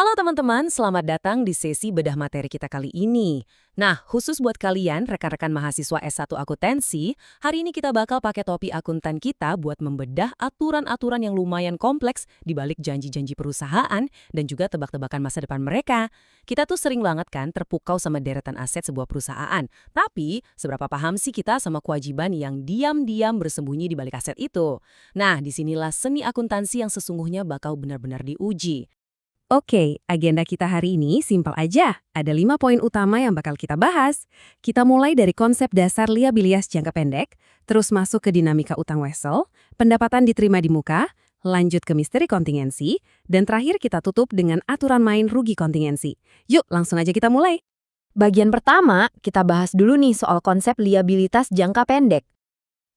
Halo teman-teman, selamat datang di sesi bedah materi kita kali ini. Nah, khusus buat kalian, rekan-rekan mahasiswa S1 akuntansi, hari ini kita bakal pakai topi akuntan kita buat membedah aturan-aturan yang lumayan kompleks di balik janji-janji perusahaan dan juga tebak-tebakan masa depan mereka. Kita tuh sering banget kan terpukau sama deretan aset sebuah perusahaan. Tapi, seberapa paham sih kita sama kewajiban yang diam-diam bersembunyi di balik aset itu? Nah, disinilah seni akuntansi yang sesungguhnya bakal benar-benar diuji. Oke, agenda kita hari ini simpel aja. Ada 5 poin utama yang bakal kita bahas. Kita mulai dari konsep dasar liabilitas jangka pendek, terus masuk ke dinamika utang wesel, pendapatan diterima di muka, lanjut ke misteri kontingensi, dan terakhir kita tutup dengan aturan main rugi kontingensi. Yuk, langsung aja kita mulai. Bagian pertama, kita bahas dulu nih soal konsep liabilitas jangka pendek.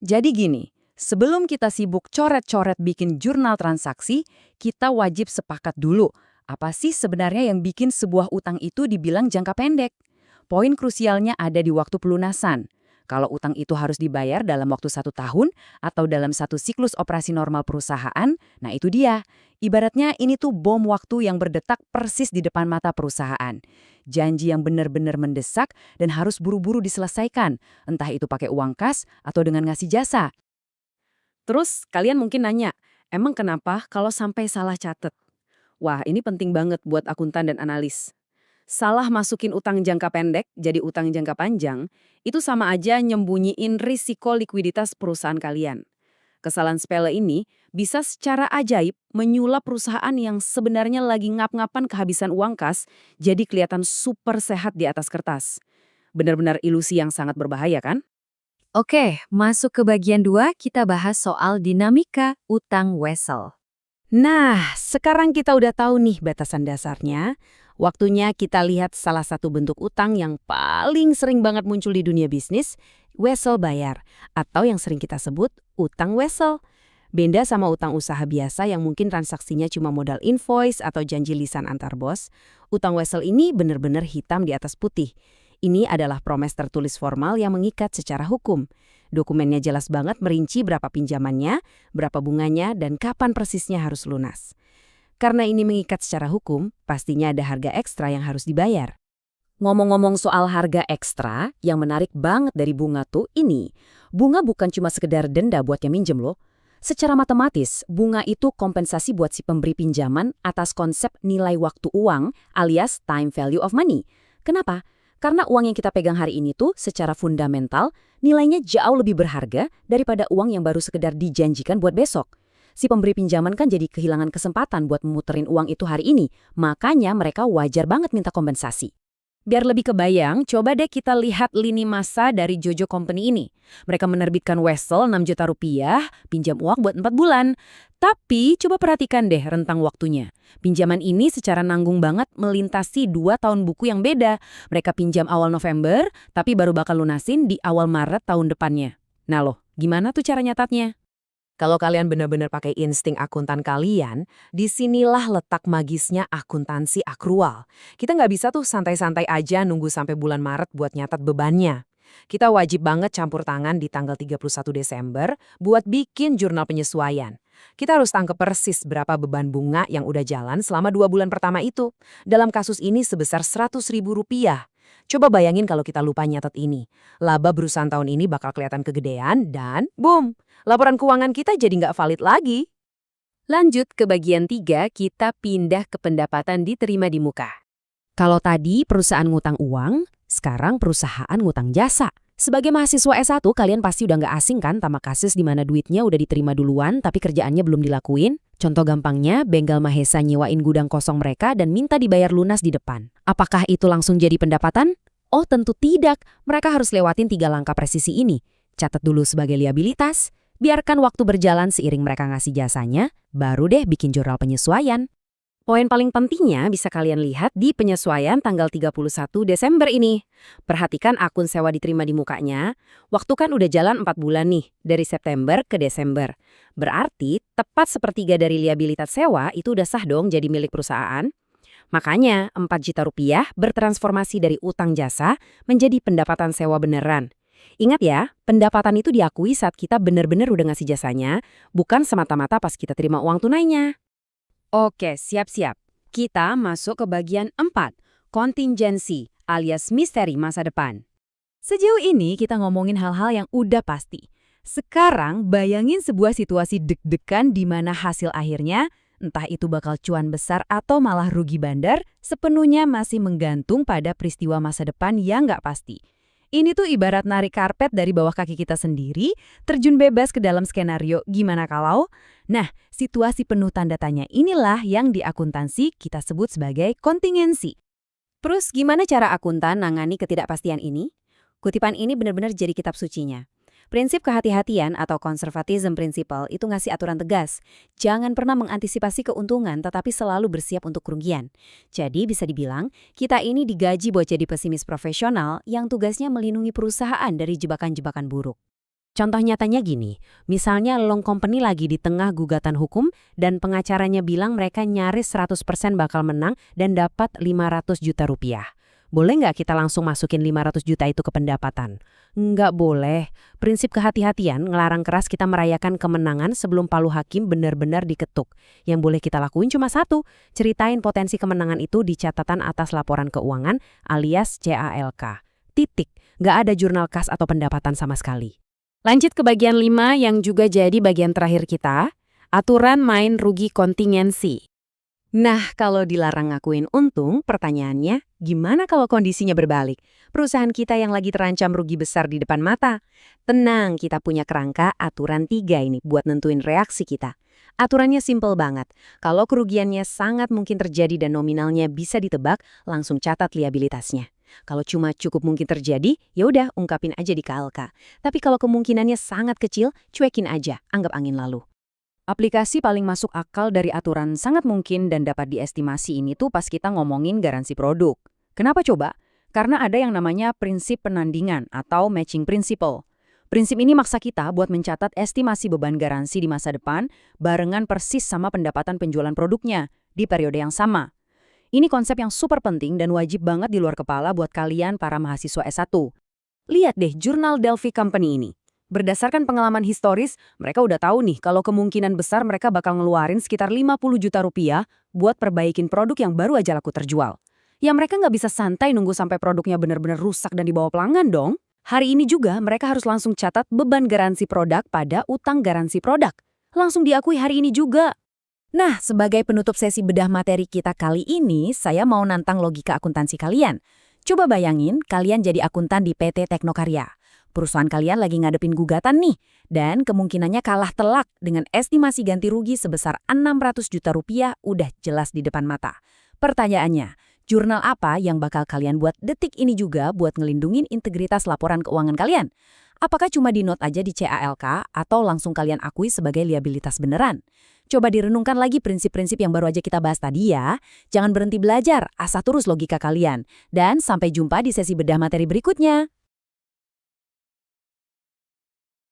Jadi gini, sebelum kita sibuk coret-coret bikin jurnal transaksi, kita wajib sepakat dulu. Apa sih sebenarnya yang bikin sebuah utang itu dibilang jangka pendek? Poin krusialnya ada di waktu pelunasan. Kalau utang itu harus dibayar dalam waktu 1 tahun atau dalam satu siklus operasi normal perusahaan, nah itu dia. Ibaratnya ini tuh bom waktu yang berdetak persis di depan mata perusahaan. Janji yang benar-benar mendesak dan harus buru-buru diselesaikan, entah itu pakai uang kas atau dengan ngasih jasa. Terus kalian mungkin nanya, emang kenapa kalau sampai salah catet? Wah, ini penting banget buat akuntan dan analis. Salah masukin utang jangka pendek jadi utang jangka panjang, itu sama aja nyembunyiin risiko likuiditas perusahaan kalian. Kesalahan sepele ini bisa secara ajaib menyulap perusahaan yang sebenarnya lagi ngap-ngapan kehabisan uang kas jadi kelihatan super sehat di atas kertas. Benar-benar ilusi yang sangat berbahaya kan? Oke, masuk ke bagian 2, kita bahas soal dinamika utang wesel. Nah, sekarang kita udah tahu nih batasan dasarnya. Waktunya kita lihat salah satu bentuk utang yang paling sering banget muncul di dunia bisnis, wesel bayar, atau yang sering kita sebut utang wesel. Beda sama utang usaha biasa yang mungkin transaksinya cuma modal invoice atau janji lisan antar bos, utang wesel ini benar-benar hitam di atas putih. Ini adalah promes tertulis formal yang mengikat secara hukum. Dokumennya jelas banget merinci berapa pinjamannya, berapa bunganya, dan kapan persisnya harus lunas. Karena ini mengikat secara hukum, pastinya ada harga ekstra yang harus dibayar. Ngomong-ngomong soal harga ekstra, yang menarik banget dari bunga tuh ini. Bunga bukan cuma sekedar denda buat yang minjem loh. Secara matematis, bunga itu kompensasi buat si pemberi pinjaman atas konsep nilai waktu uang alias time value of money. Kenapa? Karena uang yang kita pegang hari ini tuh secara fundamental nilainya jauh lebih berharga daripada uang yang baru sekedar dijanjikan buat besok. Si pemberi pinjaman kan jadi kehilangan kesempatan buat memuterin uang itu hari ini, makanya mereka wajar banget minta kompensasi. Biar lebih kebayang, coba deh kita lihat lini masa dari Jojo Company ini. Mereka menerbitkan wesel 6 juta rupiah, pinjam uang buat 4 bulan. Tapi coba perhatikan deh rentang waktunya. Pinjaman ini secara nanggung banget melintasi 2 tahun buku yang beda. Mereka pinjam awal November, tapi baru bakal lunasin di awal Maret tahun depannya. Nah loh, gimana tuh cara nyatatnya? Kalau kalian benar-benar pakai insting akuntan kalian, disinilah letak magisnya akuntansi akrual. Kita nggak bisa tuh santai-santai aja nunggu sampai bulan Maret buat nyatat bebannya. Kita wajib banget campur tangan di tanggal 31 Desember buat bikin jurnal penyesuaian. Kita harus tangkep persis berapa beban bunga yang udah jalan selama 2 bulan pertama itu. Dalam kasus ini sebesar Rp100.000. Coba bayangin kalau kita lupa nyatet ini. Laba perusahaan tahun ini bakal kelihatan kegedean dan boom! Laporan keuangan kita jadi nggak valid lagi. Lanjut ke bagian 3, kita pindah ke pendapatan diterima di muka. Kalau tadi perusahaan ngutang uang, sekarang perusahaan ngutang jasa. Sebagai mahasiswa S1, kalian pasti udah nggak asing kan sama kasus di mana duitnya udah diterima duluan tapi kerjaannya belum dilakuin? Contoh gampangnya, Bengkel Mahesa nyewain gudang kosong mereka dan minta dibayar lunas di depan. Apakah itu langsung jadi pendapatan? Oh tentu tidak, mereka harus lewatin 3 langkah presisi ini. Catat dulu sebagai liabilitas, biarkan waktu berjalan seiring mereka ngasih jasanya, baru deh bikin jurnal penyesuaian. Poin paling pentingnya bisa kalian lihat di penyesuaian tanggal 31 Desember ini. Perhatikan akun sewa diterima di mukanya. Waktu kan udah jalan 4 bulan nih, dari September ke Desember. Berarti tepat sepertiga dari liabilitas sewa itu udah sah dong jadi milik perusahaan. Makanya 4 juta rupiah bertransformasi dari utang jasa menjadi pendapatan sewa beneran. Ingat ya, pendapatan itu diakui saat kita benar-benar udah ngasih jasanya, bukan semata-mata pas kita terima uang tunainya. Oke, siap-siap. Kita masuk ke bagian 4, kontingensi alias misteri masa depan. Sejauh ini kita ngomongin hal-hal yang udah pasti. Sekarang bayangin sebuah situasi deg-degan di mana hasil akhirnya, entah itu bakal cuan besar atau malah rugi bandar, sepenuhnya masih menggantung pada peristiwa masa depan yang nggak pasti. Ini tuh ibarat narik karpet dari bawah kaki kita sendiri, terjun bebas ke dalam skenario gimana kalau. Nah, situasi penuh tanda tanya inilah yang di akuntansi kita sebut sebagai kontingensi. Terus gimana cara akuntan nangani ketidakpastian ini? Kutipan ini benar-benar jadi kitab sucinya. Prinsip kehati-hatian atau conservatism principle itu ngasih aturan tegas. Jangan pernah mengantisipasi keuntungan tetapi selalu bersiap untuk kerugian. Jadi bisa dibilang, kita ini digaji buat jadi pesimis profesional yang tugasnya melindungi perusahaan dari jebakan-jebakan buruk. Contoh nyatanya gini, misalnya Long Company lagi di tengah gugatan hukum dan pengacaranya bilang mereka nyaris 100% bakal menang dan dapat 500 juta rupiah. Boleh nggak kita langsung masukin 500 juta itu ke pendapatan? Nggak boleh. Prinsip kehati-hatian ngelarang keras kita merayakan kemenangan sebelum palu hakim benar-benar diketuk. Yang boleh kita lakuin cuma satu, ceritain potensi kemenangan itu di catatan atas laporan keuangan alias CALK. Titik. Nggak ada jurnal kas atau pendapatan sama sekali. Lanjut ke bagian 5 yang juga jadi bagian terakhir kita, aturan main rugi kontingensi. Nah, kalau dilarang ngakuin untung, pertanyaannya, gimana kalau kondisinya berbalik? Perusahaan kita yang lagi terancam rugi besar di depan mata. Tenang, kita punya kerangka aturan 3 ini buat nentuin reaksi kita. Aturannya simple banget. Kalau kerugiannya sangat mungkin terjadi dan nominalnya bisa ditebak, langsung catat liabilitasnya. Kalau cuma cukup mungkin terjadi, ya udah ungkapin aja di KLK. Tapi kalau kemungkinannya sangat kecil, cuekin aja, anggap angin lalu. Aplikasi paling masuk akal dari aturan sangat mungkin dan dapat diestimasi ini tuh pas kita ngomongin garansi produk. Kenapa coba? Karena ada yang namanya prinsip penandingan atau matching principle. Prinsip ini maksa kita buat mencatat estimasi beban garansi di masa depan barengan persis sama pendapatan penjualan produknya di periode yang sama. Ini konsep yang super penting dan wajib banget di luar kepala buat kalian para mahasiswa S1. Lihat deh jurnal Delphi Company ini. Berdasarkan pengalaman historis, mereka udah tahu nih kalau kemungkinan besar mereka bakal ngeluarin sekitar 50 juta rupiah buat perbaikin produk yang baru aja laku terjual. Ya mereka nggak bisa santai nunggu sampai produknya benar-benar rusak dan dibawa pelanggan dong. Hari ini juga mereka harus langsung catat beban garansi produk pada utang garansi produk. Langsung diakui hari ini juga. Nah, sebagai penutup sesi bedah materi kita kali ini, saya mau nantang logika akuntansi kalian. Coba bayangin kalian jadi akuntan di PT Teknokarya. Perusahaan kalian lagi ngadepin gugatan nih, dan kemungkinannya kalah telak dengan estimasi ganti rugi sebesar 600 juta rupiah udah jelas di depan mata. Pertanyaannya, jurnal apa yang bakal kalian buat detik ini juga buat ngelindungin integritas laporan keuangan kalian? Apakah cuma di note aja di CALK atau langsung kalian akui sebagai liabilitas beneran? Coba direnungkan lagi prinsip-prinsip yang baru aja kita bahas tadi ya. Jangan berhenti belajar, asah terus logika kalian. Dan sampai jumpa di sesi bedah materi berikutnya.